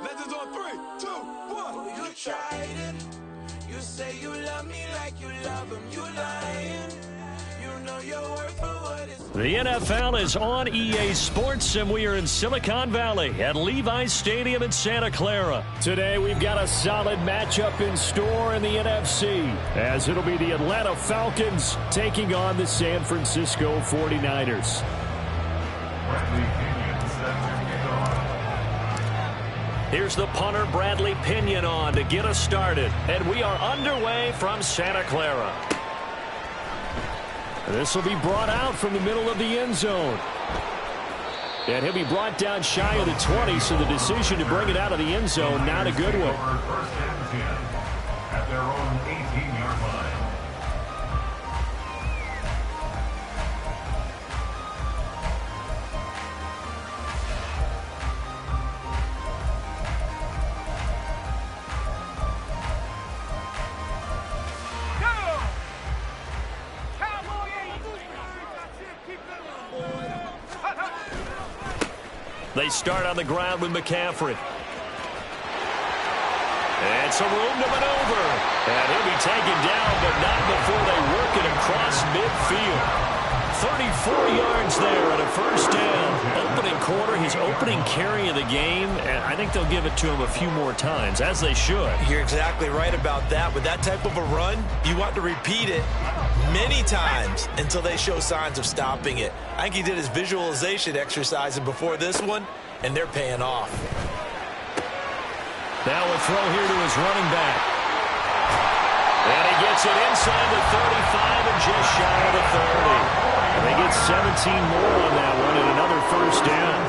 Legends on 3, 2, 1. Oh, you tried it. You say you love me like you love him. You lying. You know your worth for what it's. The NFL is on EA Sports, and we are in Silicon Valley at Levi's Stadium in Santa Clara. Today, we've got a solid matchup in store in the NFC, as it'll be the Atlanta Falcons taking on the San Francisco 49ers. Here's the punter, Bradley Pinion, on to get us started. And we are underway from Santa Clara. This will be brought out from the middle of the end zone. And he'll be brought down shy of the 20, so the decision to bring it out of the end zone, not a good one. First and 10 at their own 18-yard line. They start on the ground with McCaffrey. And some room to maneuver. And he'll be taken down, but not before they work it across midfield. 34 yards there and a first down. Opening quarter, his opening carry of the game, and I think they'll give it to him a few more times, as they should. You're exactly right about that. With that type of a run, you want to repeat it many times until they show signs of stopping it. I think he did his visualization exercise before this one, and they're paying off. Now a throw here to his running back. And he gets it inside the 35 and just shy of the 30. And they get 17 more on that one and another first down.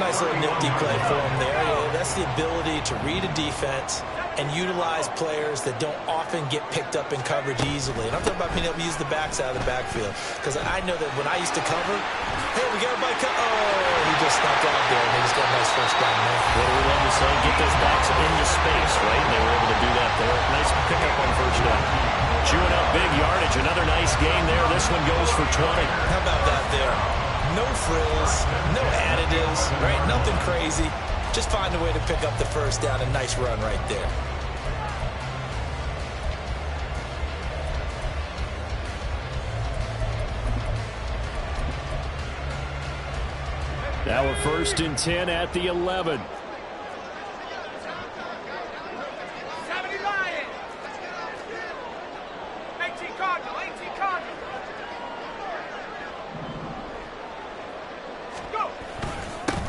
Nice little nifty play for him there. Yeah, that's the ability to read a defense and utilize players that don't often get picked up in coverage easily. And I'm talking about being able to use the backs out of the backfield. Because I know that when I used to cover, hey, we got everybody oh, he just snuck out there, and he just got a nice first down there. What do we love to say? Get those backs into space, right? And they were able to do that there. Nice pickup on first down. Chewing up big yardage. Another nice gain there. This one goes for 20. How about that there? No frills, no additives, right? Nothing crazy. Just find a way to pick up the first down. A nice run right there. Now a first and 10 at the 11.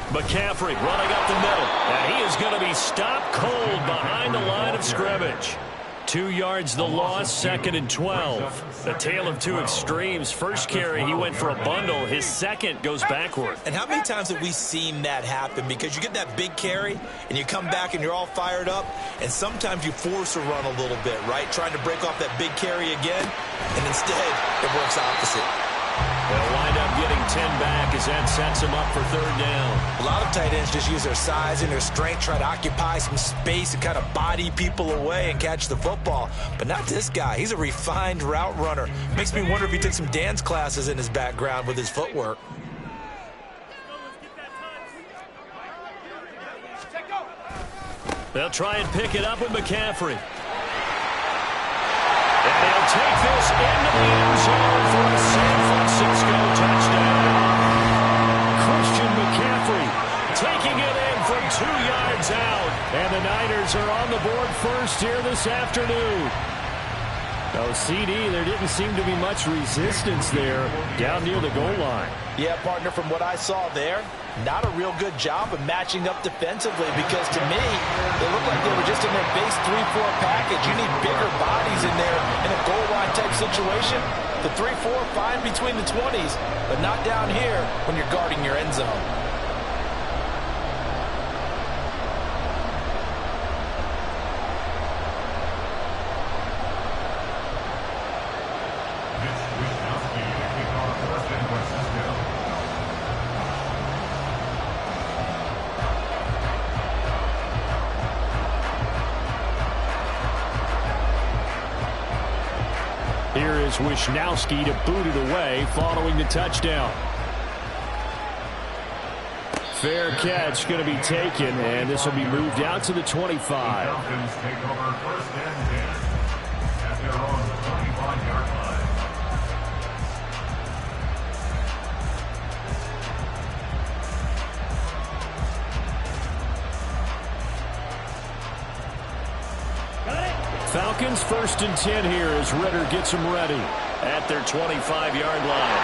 McCaffrey running up the middle, and he is going to be stopped cold behind the line of scrimmage. 2 yards the loss, second and 12. A tale of two extremes. First carry, he went for a bundle. His second goes backward. And how many times have we seen that happen? Because you get that big carry, and you come back and you're all fired up, and sometimes you force a run a little bit, right? Trying to break off that big carry again, and instead it works opposite. They'll wind up getting 10 back as that sets him up for third down. A lot of tight ends just use their size and their strength, try to occupy some space and kind of body people away and catch the football. But not this guy. He's a refined route runner. Makes me wonder if he took some dance classes in his background with his footwork. They'll try and pick it up with McCaffrey. And he'll take this into the end zone for a San Francisco touchdown. Christian McCaffrey taking it in from 2 yards out. And the Niners are on the board first here this afternoon. Oh, CD, there didn't seem to be much resistance there down near the goal line. Yeah, partner, from what I saw there, not a real good job of matching up defensively, because to me, they looked like they were just in their base 3-4 package. You need bigger bodies in there in a goal line type situation. The 3-4, fine between the 20s, but not down here when you're guarding your end zone. Here is Wisnowski to boot it away following the touchdown. Fair catch going to be taken, and this will be moved out to the 25. Falcons take over 1st and 10 at their own 25-yard line. Falcons 1st and 10 here as Ritter gets them ready at their 25-yard line.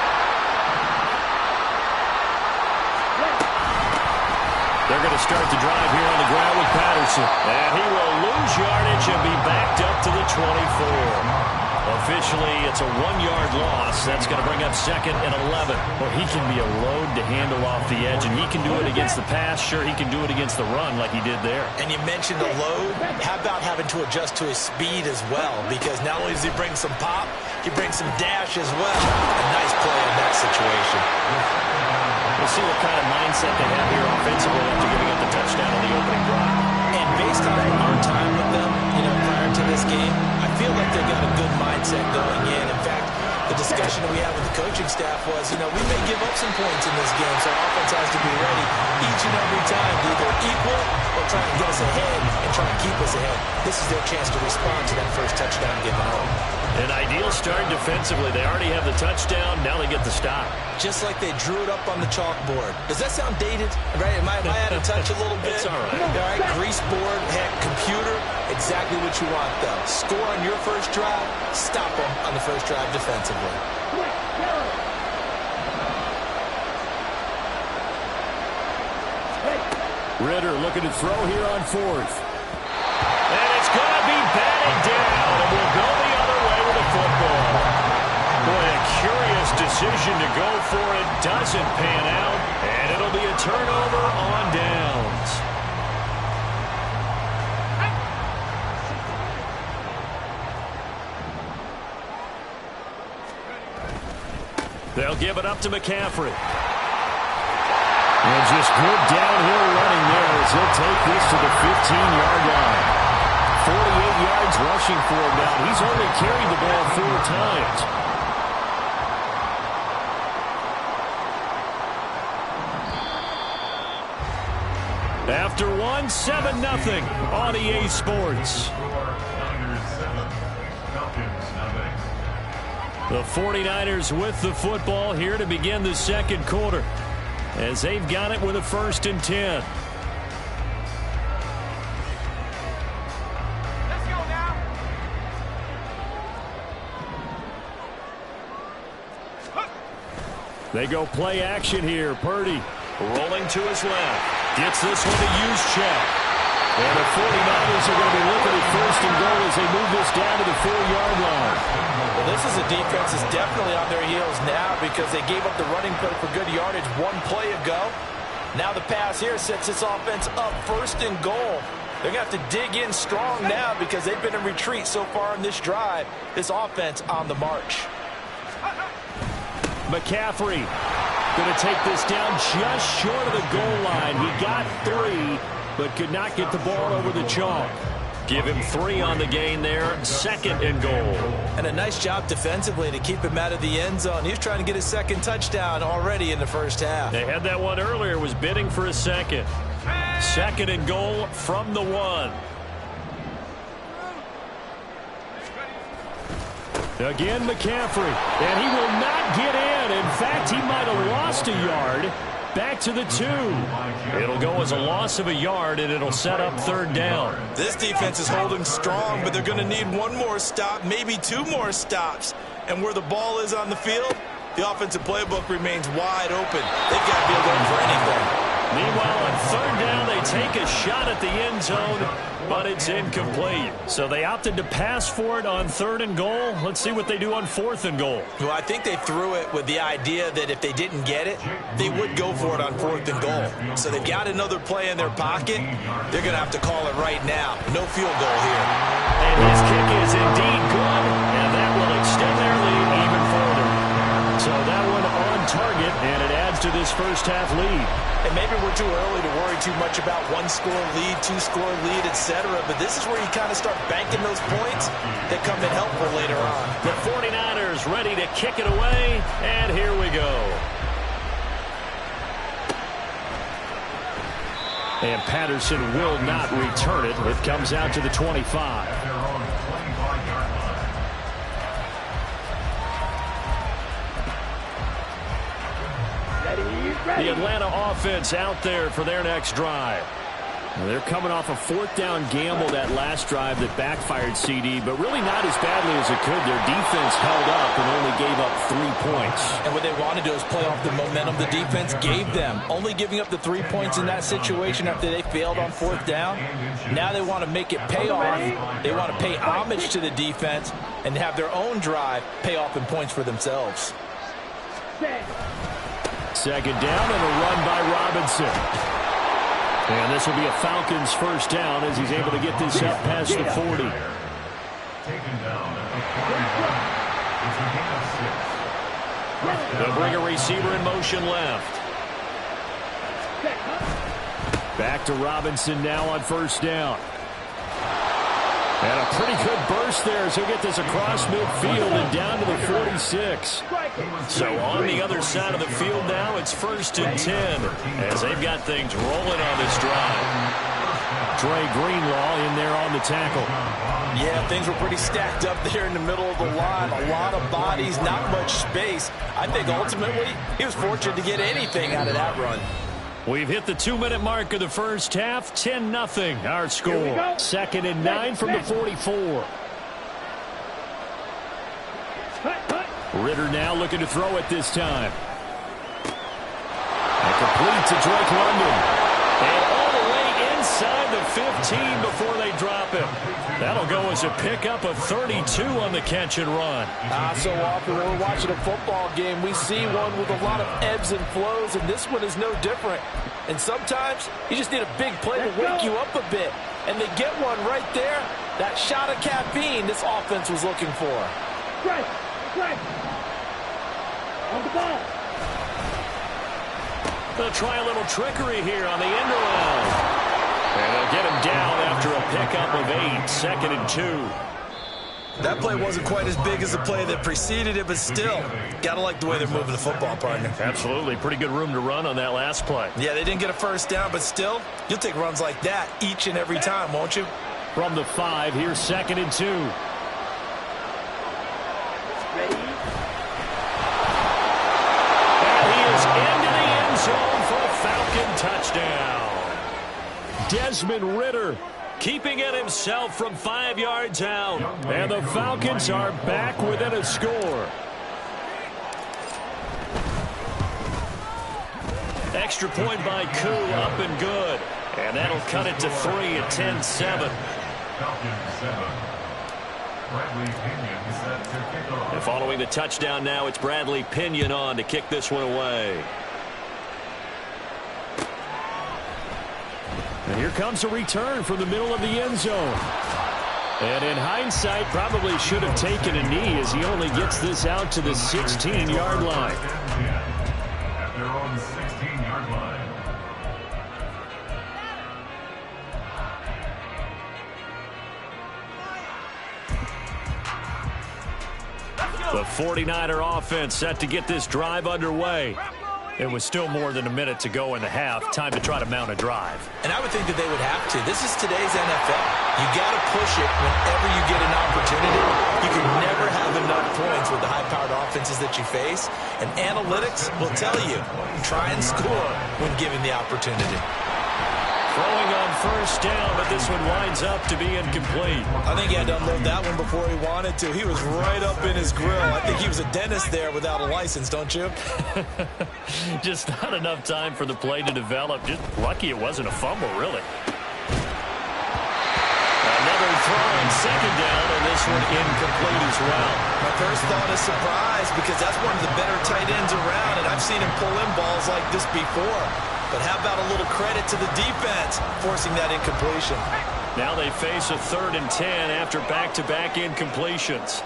They're going to start the drive here on the ground with Patterson. And he will lose yardage and be backed up to the 24. Officially, it's a 1-yard loss. That's going to bring up 2nd and 11. Well, he can be a load to handle off the edge, and he can do it against the pass. Sure, he can do it against the run like he did there. And you mentioned a load. How about having to adjust to his speed as well? Because not only does he bring some pop, he brings some dash as well. A nice play in that situation. We'll see what kind of mindset they have here offensively after giving up the touchdown on the opening drive. And based on our time with them, prior to this game, I feel like they got a good mindset going in. In fact, the discussion that we had with the coaching staff was, we may give up some points in this game, so our offense has to be ready each and every time to either equal or try and get us ahead and try and keep us ahead. This is their chance to respond to that first touchdown given up. An ideal start defensively. They already have the touchdown. Now they get the stop. Just like they drew it up on the chalkboard. Does that sound dated? Right? Am I out of touch a little bit? It's all right. All right, grease board, heck, computer, exactly what you want, though. Score on your first drive, stop them on the first drive defensively. Ritter looking to throw here on 4th. And it's going to be batted down, and we'll go the other way with the football. Boy, a curious decision to go for it. Doesn't pan out, and it'll be a turnover on downs. They'll give it up to McCaffrey. And just good downhill running there as he'll take this to the 15-yard line. 48 yards rushing for him now. He's only carried the ball 4 times. After 1, 7-0 on EA Sports. The 49ers with the football here to begin the second quarter, as they've got it with a 1st and 10. Let's go now. They go play action here. Purdy rolling to his left. Gets this one to Juszczyk. And the 49ers are going to be looking at 1st and goal as they move this down to the 4-yard line. Well, this is a defense that's definitely on their heels now because they gave up the running play for good yardage 1 play ago. Now the pass here sets this offense up 1st and goal. They're going to have to dig in strong now because they've been in retreat so far in this drive. This offense on the march. McCaffrey going to take this down just short of the goal line. He got 3, but could not get the ball over the chalk. Give him 3 on the gain there. 2nd and goal. And a nice job defensively to keep him out of the end zone. He was trying to get his 2nd touchdown already in the first half. They had that one earlier, was bidding for a 2nd. 2nd and goal from the 1. Again, McCaffrey. And he will not get in. In fact, he might have lost a yard. Back to the 2. It'll go as a loss of a yard, and it'll set up 3rd down. This defense is holding strong, but they're going to need 1 more stop, maybe 2 more stops. And where the ball is on the field, the offensive playbook remains wide open. They've got to be alert for anything. Meanwhile, on 3rd down, they take a shot at the end zone, but it's incomplete. So they opted to pass for it on 3rd and goal. Let's see what they do on 4th and goal. Well, I think they threw it with the idea that if they didn't get it, they would go for it on 4th and goal. So they've got another play in their pocket. They're going to have to call it right now. No field goal here. And his kick is indeed good, and that will extend their lead even further. So that one on target, and it adds to this first half lead. And maybe we're too early to worry too much about 1-score lead, 2-score lead, etc. But this is where you kind of start banking those points that come in helpful later on. The 49ers is ready to kick it away, and here we go. And Patterson will not return it. It comes out to the 25. The Atlanta offense out there for their next drive. They're coming off a fourth down gamble that last drive that backfired, CD, but really not as badly as it could. Their defense held up and only gave up 3 points. And what they want to do is play off the momentum the defense gave them. Only giving up the 3 points in that situation after they failed on fourth down. Now they want to make it pay off. They want to pay homage to the defense and have their own drive pay off in points for themselves. Second down and a run by Robinson. And this will be a Falcons first down as he's able to get this up past the 40. They'll bring a receiver in motion left. Back to Robinson now on first down. And a pretty good burst there as he'll get this across midfield and down to the 46. So on the other side of the field now, it's 1st and 10 as they've got things rolling on this drive. Dre Greenlaw in there on the tackle. Yeah, things were pretty stacked up there in the middle of the line. A lot of bodies, not much space. I think ultimately he was fortunate to get anything out of that run. We've hit the 2-minute mark of the first half. 10-0 our score. 2nd and 9 from the 44. Ritter now looking to throw it this time. And complete to Drake London. And all the way inside the 15 before they drop him. That'll go as a pickup of 32 on the catch and run. So often when we're watching a football game, we see one with a lot of ebbs and flows, and this one is no different. And sometimes you just need a big play to wake you up a bit. And they get one right there. That shot of caffeine this offense was looking for. Right. On the ball. They'll try a little trickery here on the end around. And they'll get him down after a pickup of 8. 2nd and 2. That play wasn't quite as big as the play that preceded it, but still, gotta like the way they're moving the football, partner. Absolutely. Pretty good room to run on that last play. Yeah, they didn't get a first down, but still, you'll take runs like that each and every time, won't you? From the 5, here's 2nd and 2. Ready? And he is into the end zone for a Falcon touchdown. Desmond Ritter keeping it himself from 5 yards out. And the Falcons are back within a score. Extra point by Koo, up and good. And that'll cut it to 3 at 10-7. And following the touchdown now, it's Bradley Pinion on to kick this one away. And here comes a return from the middle of the end zone. And in hindsight, probably should have taken a knee as he only gets this out to the 16-yard line. At their own 16-yard line. The 49er offense set to get this drive underway. It was still more than a minute to go in the half. Time to try to mount a drive. And I would think that they would have to. This is today's NFL. You got to push it whenever you get an opportunity. You can never have enough points with the high-powered offenses that you face. And analytics will tell you, try and score when given the opportunity. Throwing on first down, but this one winds up to be incomplete. I think he had to unload that one before he wanted to. He was right up in his grill. I think he was a dentist there without a license, don't you? Just not enough time for the play to develop. Just lucky it wasn't a fumble, really. Another throw on second down, and this one incomplete as well. My first thought is surprise because that's one of the better tight ends around, and I've seen him pull in balls like this before. But how about a little credit to the defense forcing that incompletion? Now they face a 3rd and 10 after back-to-back incompletions.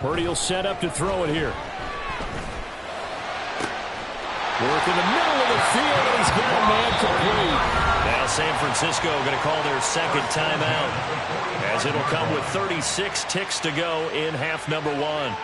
Purdy will set up to throw it here. Work in the middle of the field, and he's got a man complete. Now San Francisco going to call their second timeout, as it'll come with 36 ticks to go in half number one.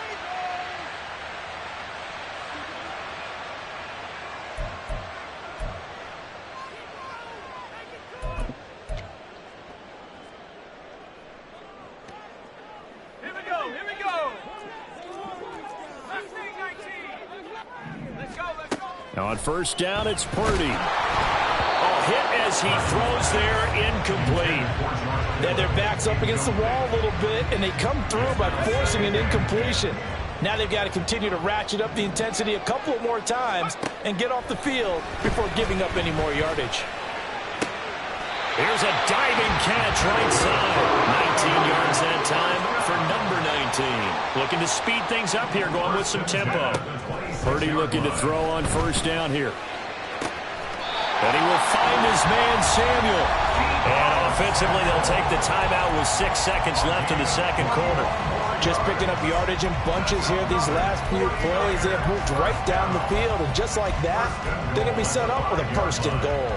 On first down, it's Purdy. Hit as he throws there, incomplete. They had their backs up against the wall a little bit, and they come through by forcing an incompletion. Now they've got to continue to ratchet up the intensity a couple of more times and get off the field before giving up any more yardage. Here's a diving catch right side. 19 yards that time for number 19. Looking to speed things up here, going with some tempo. Purdy looking to throw on first down here. And he will find his man, Samuel. And offensively, they'll take the timeout with 6 seconds left in the second quarter. Just picking up yardage in bunches here these last few plays. They have moved right down the field, and just like that, they're going to be set up with a first and goal.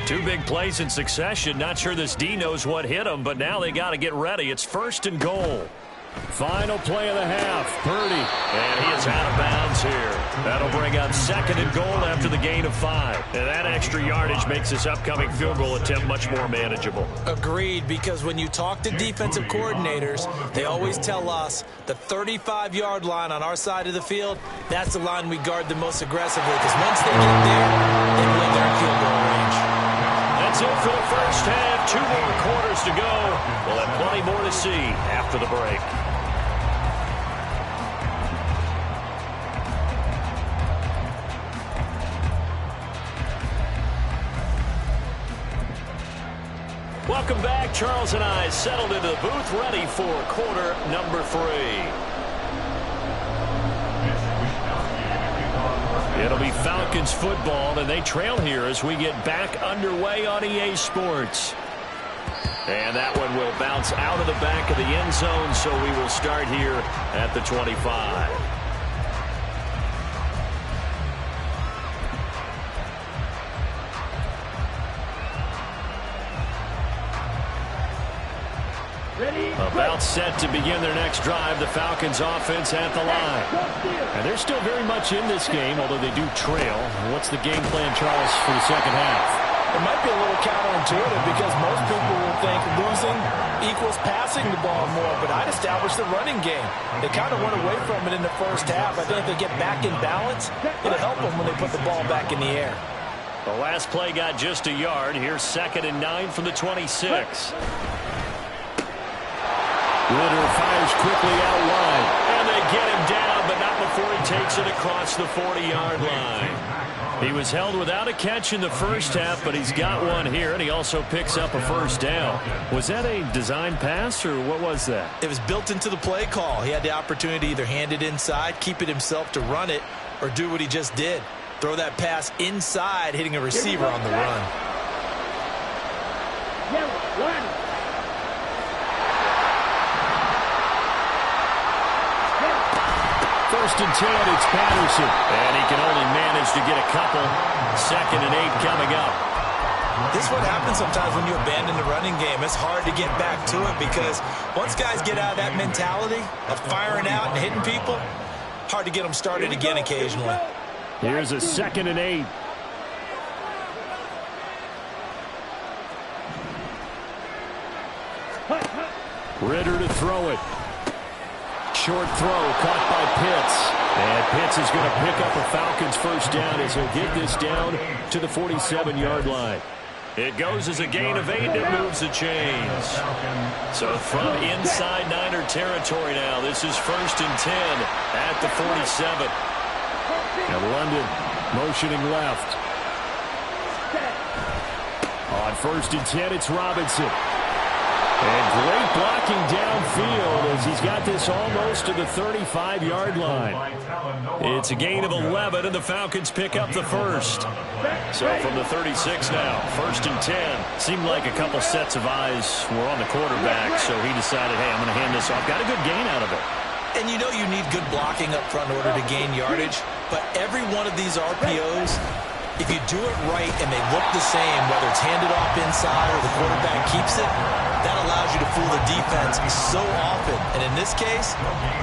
Two big plays in succession. Not sure this D knows what hit him, but now they got to get ready. It's first and goal. Final play of the half. Purdy. And he is out of bounds here. That'll bring up second and goal after the gain of 5. And that extra yardage makes this upcoming field goal attempt much more manageable. Agreed, because when you talk to defensive coordinators, they always tell us the 35-yard line on our side of the field, that's the line we guard the most aggressively, because once they get there, they believe they're in field goal range. That's it for the first half. 2 more quarters to go. We'll have plenty more to see after the break. Welcome back. Charles and I settled into the booth, ready for quarter number 3. It'll be Falcons football, and they trail here as we get back underway on EA Sports. And that one will bounce out of the back of the end zone, so we will start here at the 25. About set to begin their next drive. The Falcons offense at the line. And they're still very much in this game, although they do trail. What's the game plan, Charles, for the second half? It might be a little counterintuitive because most people will think losing equals passing the ball more, but I'd establish the running game. They kind of went away from it in the first half. I think if they get back in balance, it'll help them when they put the ball back in the air. The last play got just a yard. Here's 2nd and 9 from the 26. Ritter fires quickly out wide. And they get him down, but not before he takes it across the 40-yard line. He was held without a catch in the first half, but he's got one here, and he also picks up a first down. Was that a design pass, or what was that? It was built into the play call. He had the opportunity to either hand it inside, keep it himself to run it, or do what he just did. Throw that pass inside, hitting a receiver on the run. First and 10, it's Patterson. And he can only manage to get a couple. 2nd and 8 coming up. This is what happens sometimes when you abandon the running game. It's hard to get back to it because once guys get out of that mentality of firing out and hitting people, hard to get them started again occasionally. Here's a 2nd and 8. Ritter to throw it. Short throw caught by Pitts. And Pitts is going to pick up a Falcons first down as he'll get this down to the 47-yard line. It goes as a gain of 8 that moves the chains. So from inside Niner territory now, this is 1st and 10 at the 47. And London motioning left. On 1st and 10, it's Robinson. And great blocking downfield as he's got this almost to the 35-yard line. It's a gain of 11, and the Falcons pick up the first. So from the 36 now, 1st and 10. Seemed like a couple sets of eyes were on the quarterback, so he decided, hey, I'm going to hand this off. Got a good gain out of it. And you know you need good blocking up front in order to gain yardage, but every one of these RPOs, if you do it right and they look the same, whether it's handed off inside or the quarterback keeps it, that allows you to fool the defense so often. And in this case,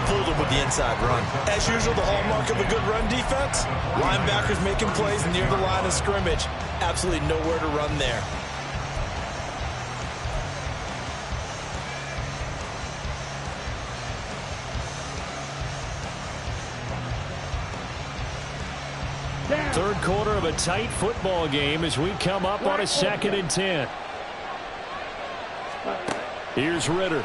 fooled them with the inside run. As usual, the hallmark of a good run defense, linebackers making plays near the line of scrimmage. Absolutely nowhere to run there. Third quarter of a tight football game as we come up on a 2nd and 10. Here's Ritter.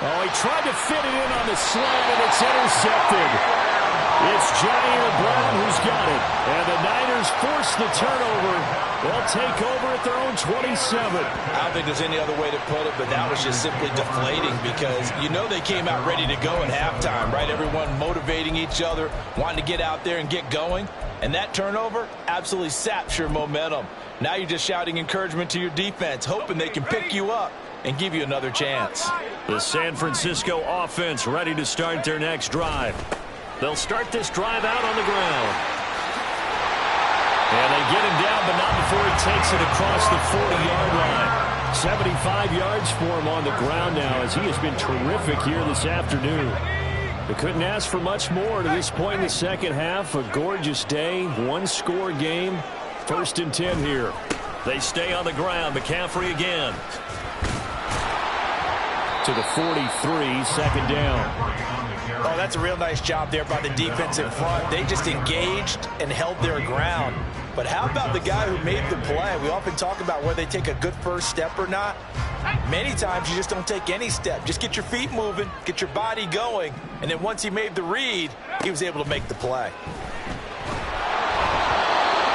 Oh, he tried to fit it in on the slant, and it's intercepted. It's Jair Brown who's got it. And the Niners force the turnover. They'll take over at their own 27. I don't think there's any other way to put it, but that was just simply deflating because you know they came out ready to go at halftime, right? Everyone motivating each other, wanting to get out there and get going. And that turnover absolutely saps your momentum. Now you're just shouting encouragement to your defense, hoping they can pick you up and give you another chance. The San Francisco offense ready to start their next drive. They'll start this drive out on the ground. And they get him down, but not before he takes it across the 40-yard line. 75 yards for him on the ground now as he has been terrific here this afternoon. They couldn't ask for much more to this point in the second half. A gorgeous day, one-score game. 1st and 10 here. They stay on the ground. McCaffrey again. To the 43, 2nd down. Oh, that's a real nice job there by the defense in front. They just engaged and held their ground. But how about the guy who made the play? We often talk about whether they take a good first step or not. Many times you just don't take any step. Just get your feet moving, get your body going, and then once he made the read, he was able to make the play.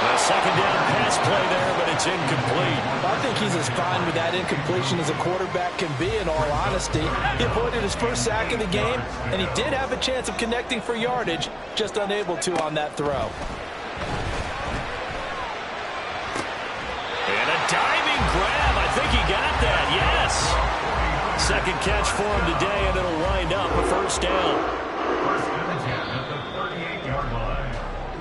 A 2nd down pass play there, but it's incomplete. I think he's as fine with that incompletion as a quarterback can be, in all honesty. He avoided his first sack of the game, and he did have a chance of connecting for yardage, just unable to on that throw. And a diving grab. I think he got that, yes. 2nd catch for him today, and it'll wind up a 1st down. 1st and 10 at the 38-yard line.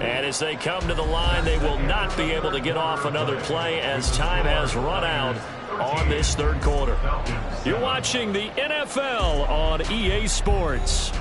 And as they come to the line, they will not be able to get off another play as time has run out on this 3rd quarter. You're watching the NFL on EA Sports.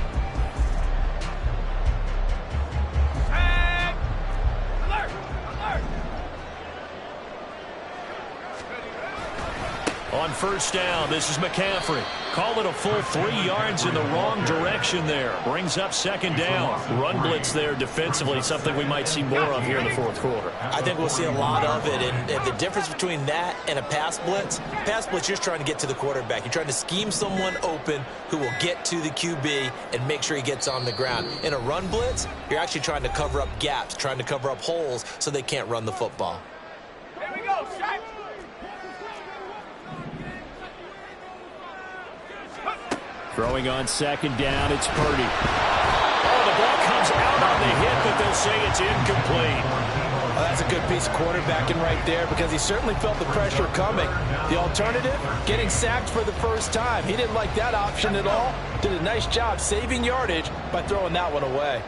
On 1st down, this is McCaffrey. Call it a full 3 yards in the wrong direction there. Brings up 2nd down. Run blitz there defensively, something we might see more of here in the 4th quarter. I think we'll see a lot of it, and the difference between that and a pass blitz, you're just trying to get to the quarterback. You're trying to scheme someone open who will get to the QB and make sure he gets on the ground. In a run blitz, you're actually trying to cover up gaps, trying to cover up holes so they can't run the football. Here we go, Shaq. Throwing on 2nd down, it's Purdy. Oh, the ball comes out on the hit, but they'll say it's incomplete. Well, that's a good piece of quarterbacking right there because he certainly felt the pressure coming. The alternative, getting sacked for the first time. He didn't like that option at all. Did a nice job saving yardage by throwing that one away.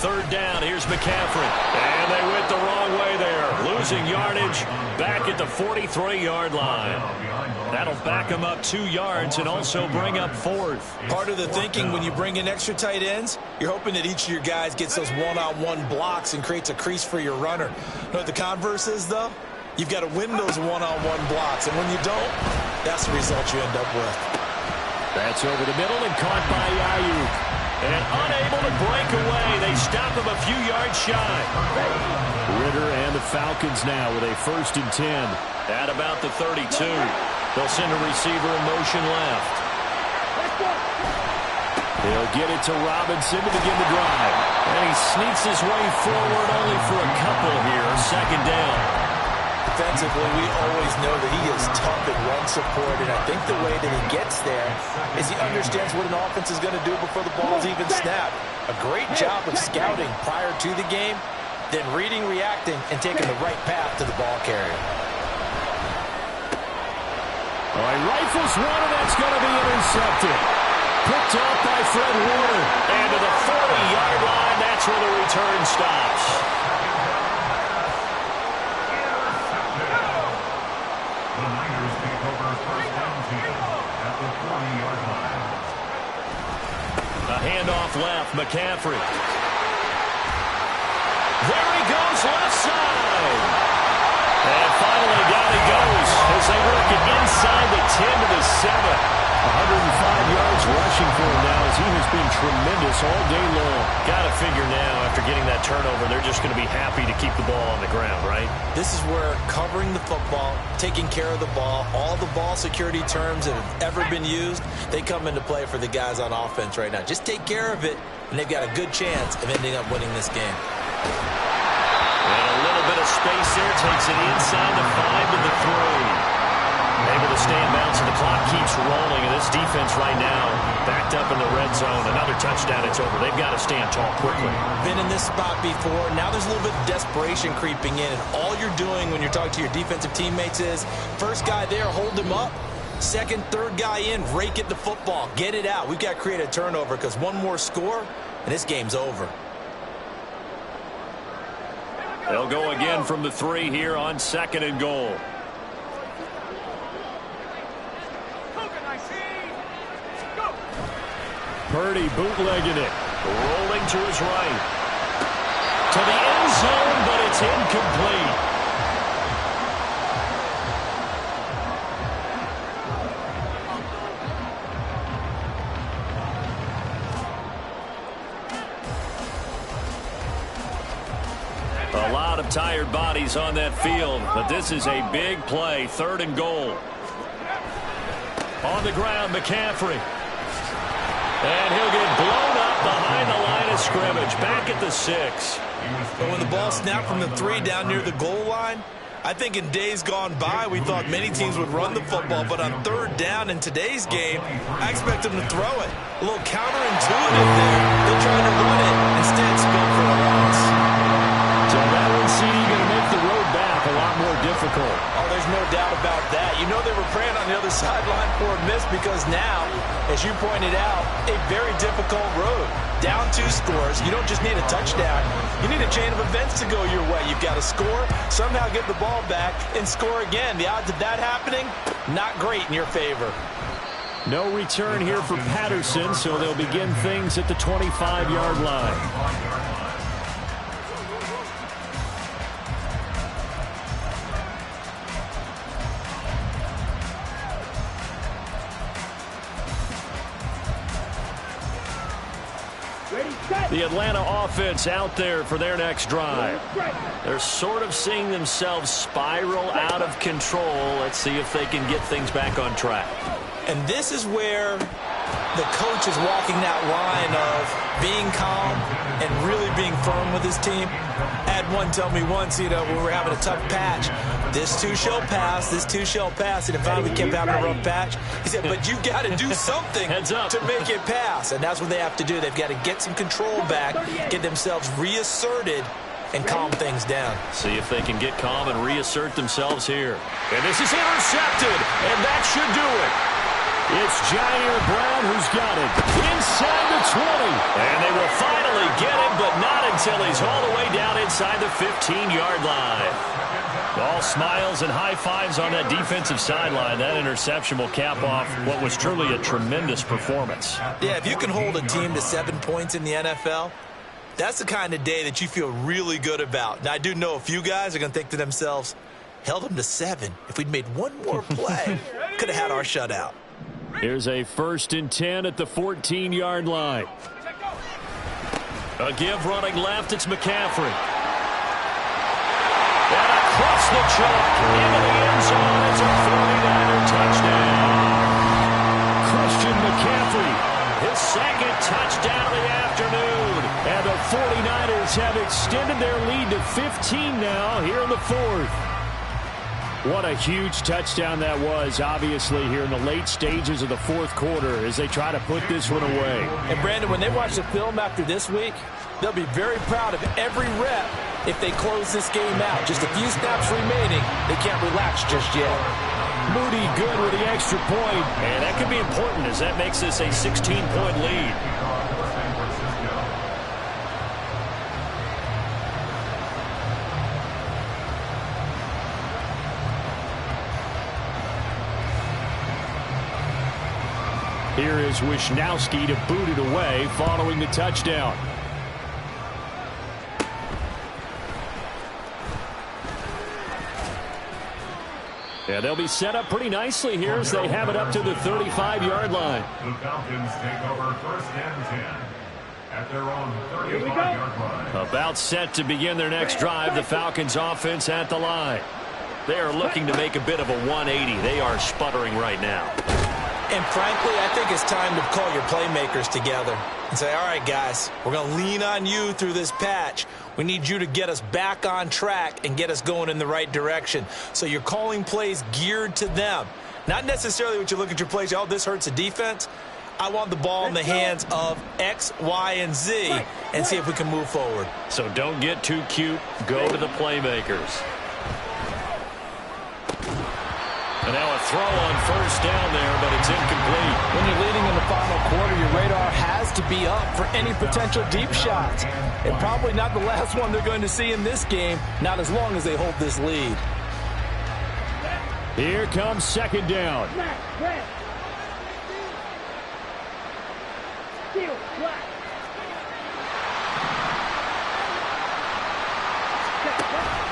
3rd down, here's McCaffrey. And they went the wrong way there. Losing yardage back at the 43-yard line. That'll back them up 2 yards and also bring up 4th. Part of the thinking when you bring in extra tight ends, you're hoping that each of your guys gets those one-on-one blocks and creates a crease for your runner. You know what the converse is, though? You've got to win those one-on-one blocks, and when you don't, that's the result you end up with. That's over the middle and caught by Ayuk. And unable to break away. They stop him a few yards shy. Ritter and the Falcons now with a 1st and 10 at about the 32. They'll send a receiver in motion left. They'll get it to Robinson to begin the drive. And he sneaks his way forward only for a couple here. 2nd down. defensively, we always know that he is tough in run support, and I think the way that he gets there is he understands what an offense is going to do before the ball's even snapped. A great job of scouting prior to the game, then reading, reacting, and taking the right path to the ball carrier. All right, rifles one, and that's going to be intercepted. Picked off by Fred Warner. And to the 40-yard line, that's where the return stops. The Niners take over first down team at the 40-yard line. A handoff left, McCaffrey. There he goes, left side. And finally down he goes as they work it inside the 10 to the 7. 105 yards rushing for him now as he has been tremendous all day long. Got to figure now after getting that turnover, they're just going to be happy to keep the ball on the ground, right? This is where covering the football, taking care of the ball, all the ball security terms that have ever been used, they come into play for the guys on offense right now. Just take care of it, and they've got a good chance of ending up winning this game. And a little bit of space there, takes it inside the 5 to the 3. Able to stay in bounds, and the clock keeps rolling. And this defense right now, backed up in the red zone. Another touchdown, it's over. They've got to stand tall quickly. Been in this spot before. Now there's a little bit of desperation creeping in. And all you're doing when you're talking to your defensive teammates is, first guy there, hold him up. Second, third guy in, rake at the football. Get it out. We've got to create a turnover because one more score, and this game's over. They'll go again from the 3 here on 2nd and goal. Purdy bootlegging it. Rolling to his right. To the end zone, but it's incomplete. A lot of tired bodies on that field, but this is a big play. 3rd and goal. On the ground, McCaffrey. And he'll get blown up behind the line of scrimmage. Back at the 6. But when the ball snapped from the 3 down near the goal line, I think in days gone by, we thought many teams would run the football. But on 3rd down in today's game, I expect them to throw it. A little counterintuitive there. They're trying to run it. Instead, spill for a loss. So that one, CD, going to make the road back a lot more difficult. Oh, there's no doubt about that. You know they were praying on the other sideline for a miss because now, as you pointed out, a very difficult road. Down 2 scores. You don't just need a touchdown. You need a chain of events to go your way. You've got to score, somehow get the ball back, and score again. The odds of that happening, not great in your favor. No return here for Patterson, so they'll begin things at the 25-yard line. The Atlanta offense out there for their next drive. They're sort of seeing themselves spiral out of control. Let's see if they can get things back on track. And this is where the coach is walking that line of being calm and really being firm with his team. I had one tell me once, when we were having a tough patch, this too shall pass, this too shall pass. And finally we kept having a rough patch. He said, but you've got to do something to make it pass. And that's what they have to do. They've got to get some control back, get themselves reasserted, and calm things down. See if they can get calm and reassert themselves here. And this is intercepted, and that should do it. It's Jair Brown who's got it inside the 20. And they will finally get him, but not until he's all the way down inside the 15-yard line. All smiles and high fives on that defensive sideline. That interception will cap off what was truly a tremendous performance. Yeah, if you can hold a team to 7 points in the NFL, that's the kind of day that you feel really good about. Now, I do know a few guys are going to think to themselves, held them to 7. If we'd made one more play, could have had our shutout. Here's a 1st and 10 at the 14-yard line. A give running left, it's McCaffrey. And across the chalk into the end zone. It's a 49er touchdown. Christian McCaffrey, his 2nd touchdown of the afternoon. And the 49ers have extended their lead to 15 now here in the 4th. What a huge touchdown that was, obviously, here in the late stages of the fourth quarter as they try to put this one away. And, Brandon, when they watch the film after this week, they'll be very proud of every rep if they close this game out. Just a few snaps remaining. They can't relax just yet. Moody good with the extra point. And that could be important as that makes this a 16-point lead. Here is Wisnowski to boot it away following the touchdown. Yeah, they'll be set up pretty nicely here as they have it up to the 35-yard line. The Falcons take over 1st and 10 at their own 35-yard line. About set to begin their next drive, the Falcons offense at the line. They are looking to make a bit of a 180. They are sputtering right now. And frankly, I think it's time to call your playmakers together and say, all right, guys, we're going to lean on you through this patch. We need you to get us back on track and get us going in the right direction. So you're calling plays geared to them. Not necessarily what you look at your plays, oh, this hurts the defense. I want the ball in the hands of X, Y, and Z and see if we can move forward. So don't get too cute. Go to the playmakers. And now a throw on 1st down there, but it's incomplete. When you're leading in the final quarter, your radar has to be up for any potential deep shots. And probably not the last one they're going to see in this game, not as long as they hold this lead. Here comes 2nd down.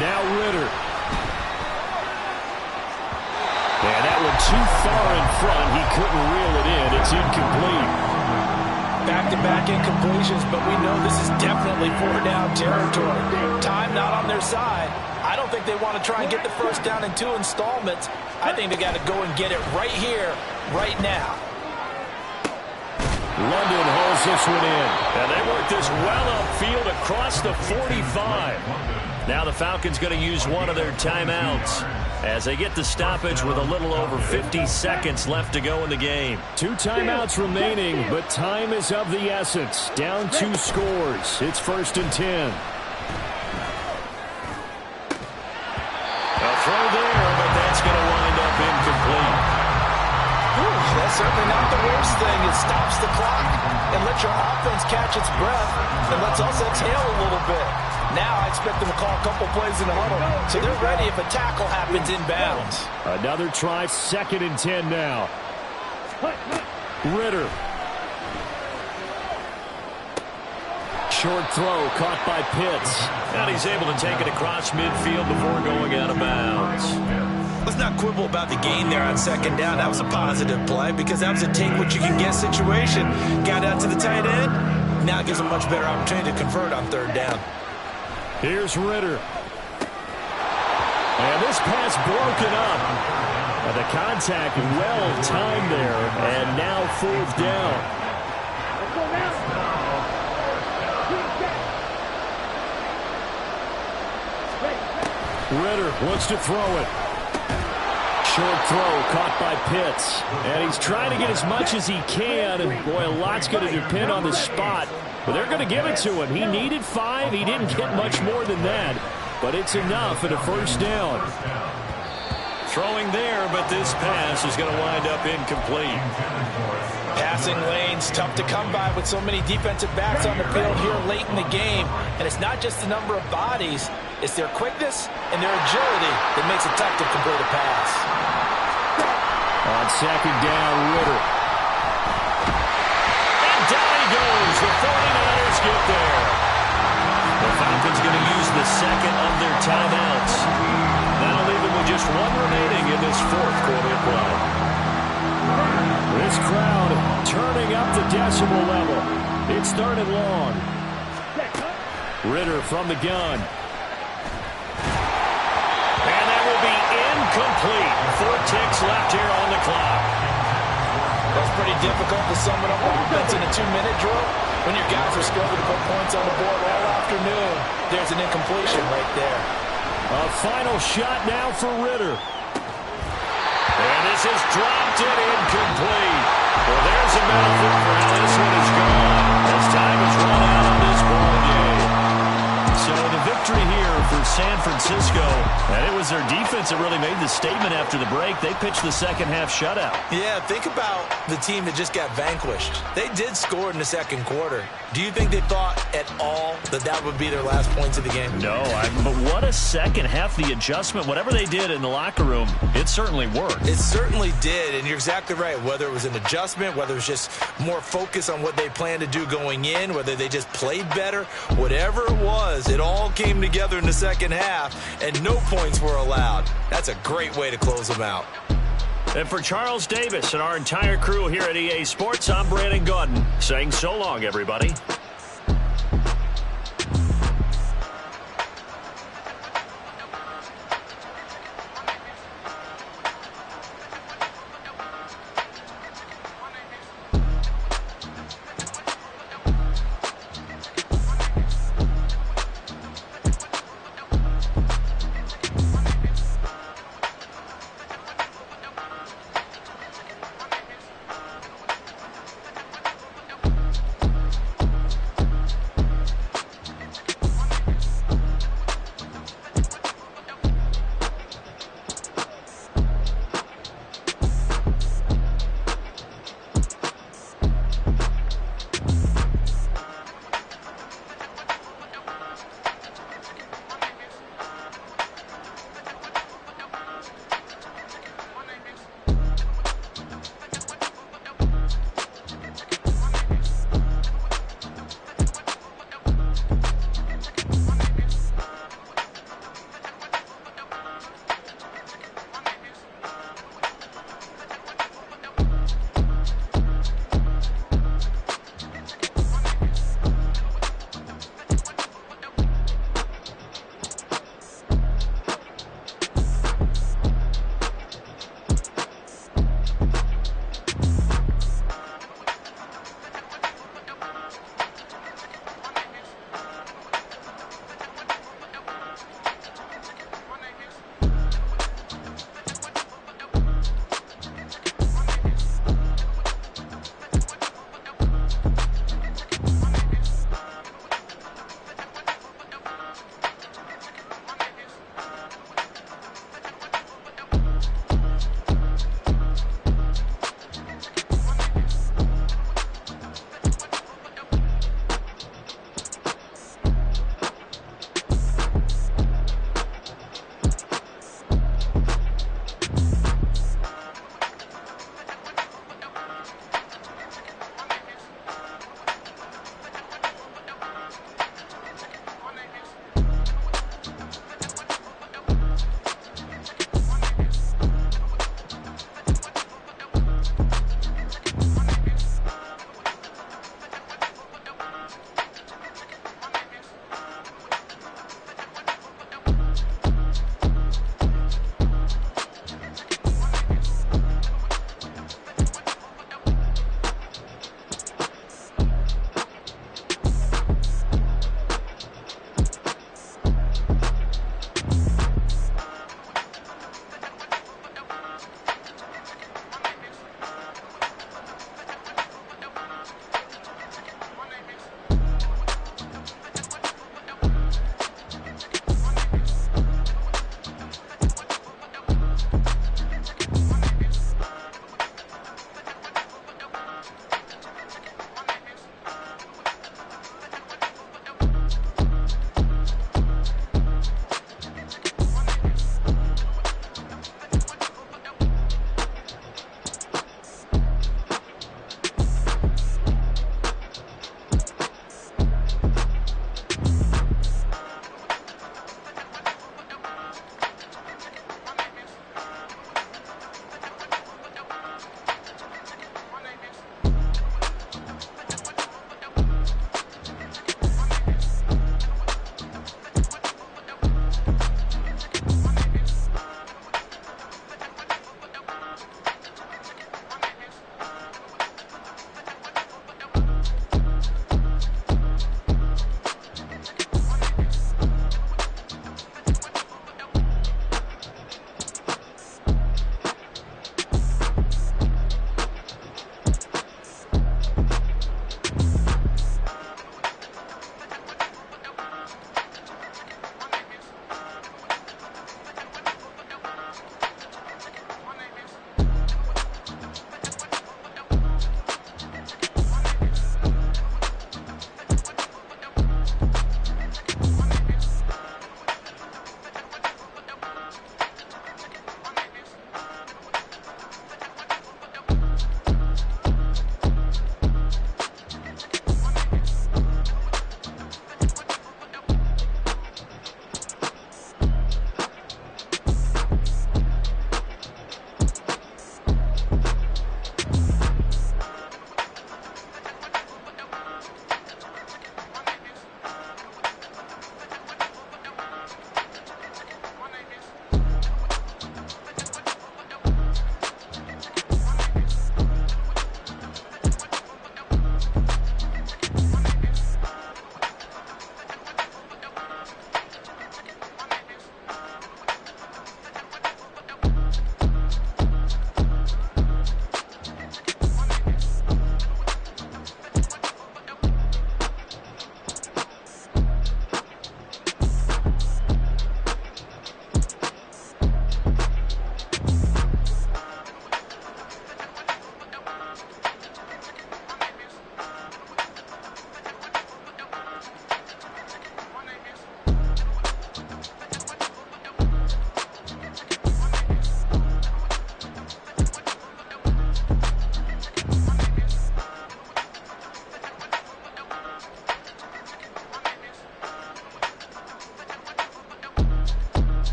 Now Ritter. And that one too far in front. He couldn't reel it in. It's incomplete. Back-to-back incompletions, but we know this is definitely 4-down territory. Time not on their side. I don't think they want to try and get the 1st down in 2 installments. I think they got to go and get it right here, right now. London hauls this one in. And they work this well upfield across the 45. Now the Falcons going to use one of their timeouts as they get the stoppage with a little over 50 seconds left to go in the game. 2 timeouts remaining, but time is of the essence. Down 2 scores. It's 1st and 10. A throw there, but that's going to wind up incomplete. That's certainly not the worst thing. It stops the clock and lets your offense catch its breath and lets us exhale a little bit. Now I expect them to call a couple plays in the huddle, so they're ready if a tackle happens inbounds. Another try, 2nd and 10 now. Ritter. Short throw caught by Pitts. And he's able to take it across midfield before going out of bounds. Let's not quibble about the gain there on 2nd down. That was a positive play because that was a take-what-you-can-get situation. Got out to the tight end. Now it gives them a much better opportunity to convert on 3rd down. Here's Ritter. And this pass broken up. And the contact well timed there. And now 4th down. Ritter wants to throw it. Short throw caught by Pitts. And he's trying to get as much as he can. And boy, a lot's going to depend on the spot. But they're going to give it to him. He needed 5. He didn't get much more than that. But it's enough at a 1st down. Throwing there, but this pass is going to wind up incomplete. Passing lanes, tough to come by with so many defensive backs on the field here late in the game. And it's not just the number of bodies. It's their quickness and their agility that makes it tough to complete a pass. On 2nd down, Ritter. And down he goes. The 49ers get there. The Falcons going to use the 2nd of their timeouts. That'll leave them with just 1 remaining in this 4th quarter of play. This crowd turning up the decibel level. It's 3rd and long. Ritter from the gun. And that will be incomplete. 4 ticks left here on the clock. That's pretty difficult to sum it up offense in a 2-minute drill. When your guys are struggling to put points on the board all afternoon, there's an incompletion right there. A final shot now for Ritter. And this is dropped and incomplete. Well, there's a metaphor for how this one is gone as time is run out on this ball game. So the victory here for San Francisco, and it was their defense that really made the statement after the break. They pitched the second-half shutout. Yeah, think about the team that just got vanquished. They did score in the second quarter. Do you think they thought at all that that would be their last points of the game? No, but what a second half. The adjustment, whatever they did in the locker room, it certainly worked. It certainly did, and you're exactly right. Whether it was an adjustment, whether it was just more focus on what they planned to do going in, whether they just played better, whatever it was, it all came together in the second half, and no points were allowed. That's a great way to close them out. And for Charles Davis and our entire crew here at EA Sports, I'm Brandon Gaudin saying so long, everybody.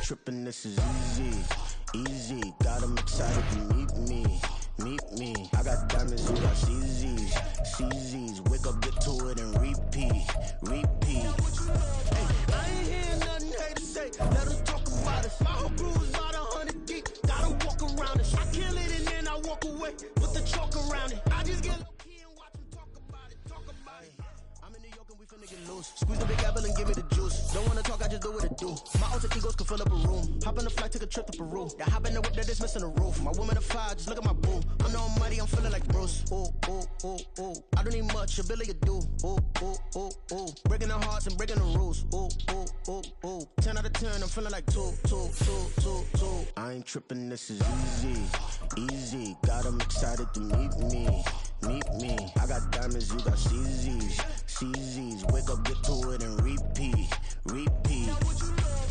ain't tripping, this is easy, easy. Got 'em excited to meet me, meet me. I got diamonds, you got CZs, CZs. Wake up, get to it, and repeat, repeat. Hey, I ain't hear nothing haters say. Let them talk about us. My whole crew is about 100 deep. Gotta walk around us. I kill it and then I walk away with the chalk around it. I just get low key and watch them talk about it, talk about it. I'm in New York and we finna get loose. Squeeze the big apple and give me the juice. Don't wanna talk, I just do what it do. My alter egos can fill up a room. Hop on the flight, take a trip to Peru. Yeah, hop in the whip that is missing the roof. My woman a fire, just look at my boo. I'm the almighty, I'm feeling like Bruce. Ooh, ooh, ooh, ooh. I don't need much, ability to do. Ooh, ooh, ooh, ooh. Breaking the hearts and breaking the rules. Ooh, ooh, ooh, ooh. 10 out of 10, I'm feeling like 2, 2, 2, 2, 2. I ain't tripping, this is easy, easy. Got 'em excited to meet me, meet me. I got diamonds, you got CZs, CZs. Wake up, get to it, and repeat, repeat.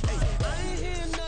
Hey, I ain't hear